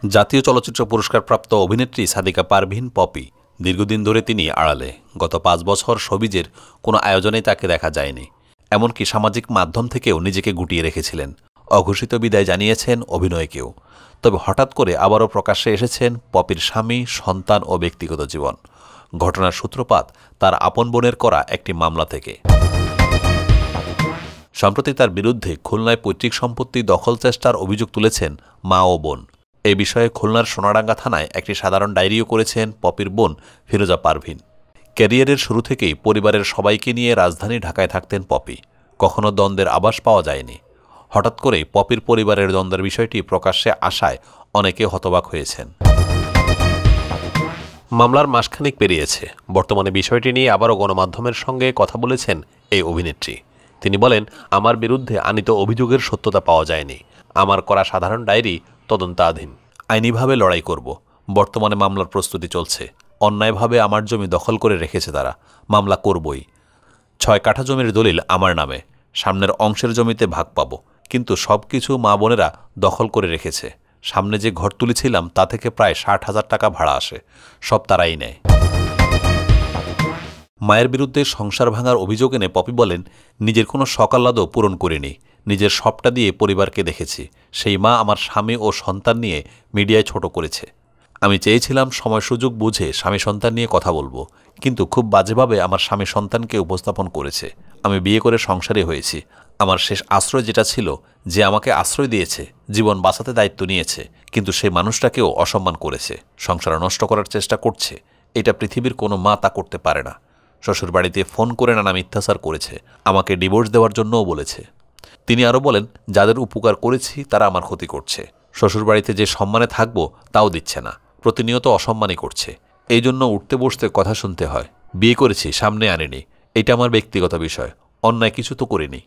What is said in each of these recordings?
জাতীয় চলচ্চিত্র পুরস্কারপ্রাপ্ত অভিনেত্রী সাদিকা পারভীন পপি দীর্ঘদিন ধরে তিনি আড়ালে। গত ৫ বছর শোবিজের কোনো আয়োজনেই তাকে দেখা যায়নি। এমনকি সামাজিক মাধ্যম থেকেও নিজেকে গুটিয়ে রেখেছিলেন। অঘোষিত বিদায় জানিয়েছেন অভিনয়কেও। তবে হঠাৎ করে আবারও প্রকাশ্যে এসেছেন পপির স্বামী, সন্তান ও ব্যক্তিগত জীবন। ঘটনার সূত্রপাত তার আপন বোনের করা একটি মামলা থেকে। সম্প্রতি তার বিরুদ্ধে খুলনায় পৈতৃক সম্পত্তি দখল চেষ্টার অভিযোগ তুলেছেন মা ও বোন। এ বিষয়ে খুলনার সোনাডাঙ্গা থানায় একটি সাধারণ ডায়েরিও করেছেন পপির বোন ফিরোজা পারভীন। ক্যারিয়ারের শুরু থেকেই পরিবারের সবাইকে নিয়ে রাজধানী ঢাকায় থাকতেন পপি। কখনো দ্বন্দ্বের আভাস পাওয়া যায়নি। হঠাৎ করে পপির পরিবারের দ্বন্দ্বের বিষয়টি প্রকাশ্যে আসায় অনেকে হতবাক হয়েছেন। মামলার মাসখানেক পেরিয়েছে। বর্তমানে বিষয়টি নিয়ে আবারও গণমাধ্যমের সঙ্গে কথা বলেছেন এই অভিনেত্রী। তিনি বলেন, আমার বিরুদ্ধে আনীত অভিযোগের সত্যতা পাওয়া যায়নি। আমার করা সাধারণ ডায়েরি তদন্তাধীন। আইনিভাবে লড়াই করব। বর্তমানে মামলার প্রস্তুতি চলছে। অন্যায়ভাবে আমার জমি দখল করে রেখেছে তারা। মামলা করবই। ৬ কাঠা জমির দলিল আমার নামে। সামনের অংশের জমিতে ভাগ পাব। কিন্তু সব কিছু মা বোনেরা দখল করে রেখেছে। সামনে যে ঘর তুলেছিলাম তা থেকে প্রায় ৬০,০০০ টাকা ভাড়া আসে। সব তারাই নেয়। মায়ের বিরুদ্ধে সংসার ভাঙার অভিযোগ এনে পপি বলেন, নিজের কোনো সকাল্লাদও পূরণ করিনি। নিজের সবটা দিয়ে পরিবারকে দেখেছি। সেই মা আমার স্বামী ও সন্তান নিয়ে মিডিয়ায় ছোট করেছে। আমি চেয়েছিলাম সময় সুযোগ বুঝে স্বামী সন্তান নিয়ে কথা বলবো, কিন্তু খুব বাজেভাবে আমার স্বামী সন্তানকে উপস্থাপন করেছে। আমি বিয়ে করে সংসারে হয়েছি। আমার শেষ আশ্রয় যেটা ছিল, যে আমাকে আশ্রয় দিয়েছে, জীবন বাঁচাতে দায়িত্ব নিয়েছে, কিন্তু সেই মানুষটাকেও অসম্মান করেছে, সংসার নষ্ট করার চেষ্টা করছে। এটা পৃথিবীর কোনো মা তা করতে পারে না। শ্বশুরবাড়িতে ফোন করে নানা মিথ্যাচার করেছে। আমাকে ডিভোর্স দেওয়ার জন্যও বলেছে। তিনি আরও বলেন, যাদের উপকার করেছি তারা আমার ক্ষতি করছে। শ্বশুরবাড়িতে যে সম্মানে থাকবো তাও দিচ্ছে না। প্রতিনিয়ত অসম্মানই করছে। এই জন্য উঠতে বসতে কথা শুনতে হয়। বিয়ে করেছি, সামনে আনিনি। এটা আমার ব্যক্তিগত বিষয়। অন্যায় কিছু তো করিনি।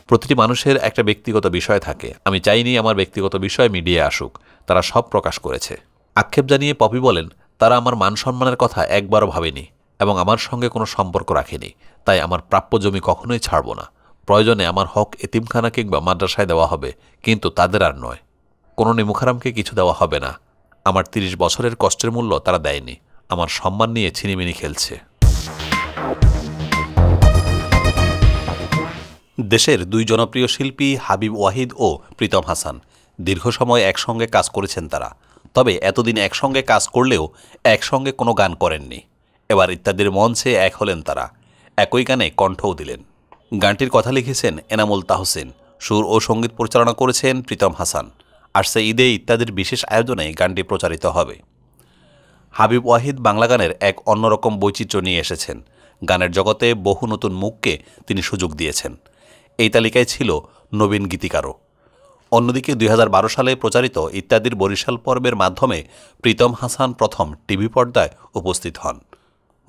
প্রতিটি মানুষের একটা ব্যক্তিগত বিষয় থাকে। আমি চাইনি আমার ব্যক্তিগত বিষয় মিডিয়ায় আসুক। তারা সব প্রকাশ করেছে। আক্ষেপ জানিয়ে পপি বলেন, তারা আমার মান সম্মানের কথা একবারও ভাবেনি এবং আমার সঙ্গে কোনো সম্পর্ক রাখেনি। তাই আমার প্রাপ্য জমি কখনোই ছাড়ব না। প্রয়োজনে আমার হক এতিমখানা কিংবা মাদ্রাসায় দেওয়া হবে, কিন্তু তাদের আর নয়। কোনো নিমুখারামকে কিছু দেওয়া হবে না। আমার ৩০ বছরের কষ্টের মূল্য তারা দেয়নি। আমার সম্মান নিয়ে ছিনিমিনি খেলছে। দেশের ২ জনপ্রিয় শিল্পী হাবিব ওয়াহিদ ও প্রীতম হাসান দীর্ঘ সময় একসঙ্গে কাজ করেছেন তারা। তবে এতদিন একসঙ্গে কাজ করলেও একসঙ্গে কোনো গান করেননি। এবার ইত্যাদির মঞ্চে এক হলেন তারা। একই গানে কণ্ঠও দিলেন। গানটির কথা লিখেছেন এনামুল তাহসিন। সুর ও সঙ্গীত পরিচালনা করেছেন প্রীতম হাসান। আসছে ঈদে ইত্যাদির বিশেষ আয়োজনে গানটি প্রচারিত হবে। হাবিব ওয়াহিদ বাংলা গানের এক অন্যরকম বৈচিত্র্য নিয়ে এসেছেন। গানের জগতে বহু নতুন মুখকে তিনি সুযোগ দিয়েছেন। এই তালিকায় ছিল নবীন গীতিকারও। অন্যদিকে ২০১২ সালে প্রচারিত ইত্যাদির বরিশাল পর্বের মাধ্যমে প্রীতম হাসান প্রথম টিভি পর্দায় উপস্থিত হন।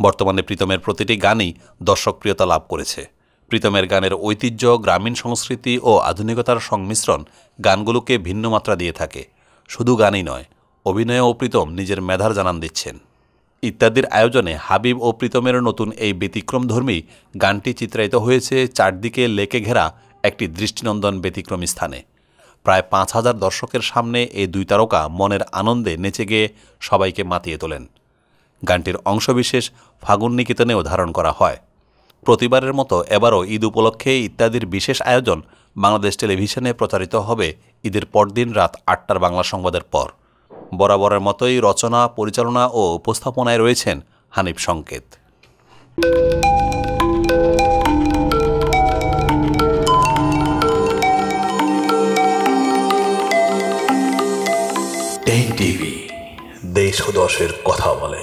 বর্তমানে প্রীতমের প্রতিটি গানই দর্শকপ্রিয়তা লাভ করেছে। প্রীতমের গানের ঐতিহ্য, গ্রামীণ সংস্কৃতি ও আধুনিকতার সংমিশ্রণ গানগুলোকে ভিন্ন মাত্রা দিয়ে থাকে। শুধু গানই নয়, অভিনয়েও প্রীতম নিজের মেধার জানান দিচ্ছেন। ইত্যাদির আয়োজনে হাবিব ও প্রীতমের নতুন এই ব্যতিক্রমধর্মী গানটি চিত্রায়িত হয়েছে চারদিকে লেকে ঘেরা একটি দৃষ্টিনন্দন ব্যতিক্রমী স্থানে। প্রায় ৫,০০০ দর্শকের সামনে এই ২ তারকা মনের আনন্দে নেচে গিয়ে সবাইকে মাতিয়ে তোলেন। গানটির অংশবিশেষ ফাগুন নিকেতনেও ধারণ করা হয়। প্রতিবারের মতো এবারও ঈদ উপলক্ষে ইত্যাদির বিশেষ আয়োজন বাংলাদেশ টেলিভিশনে প্রচারিত হবে ঈদের পরদিন রাত ৮টার বাংলা সংবাদের পর। বরাবরের মতোই রচনা, পরিচালনা ও উপস্থাপনায় রয়েছেন হানিফ সংকেত। টেন টিভি, দেশ ও দশের কথা বলে।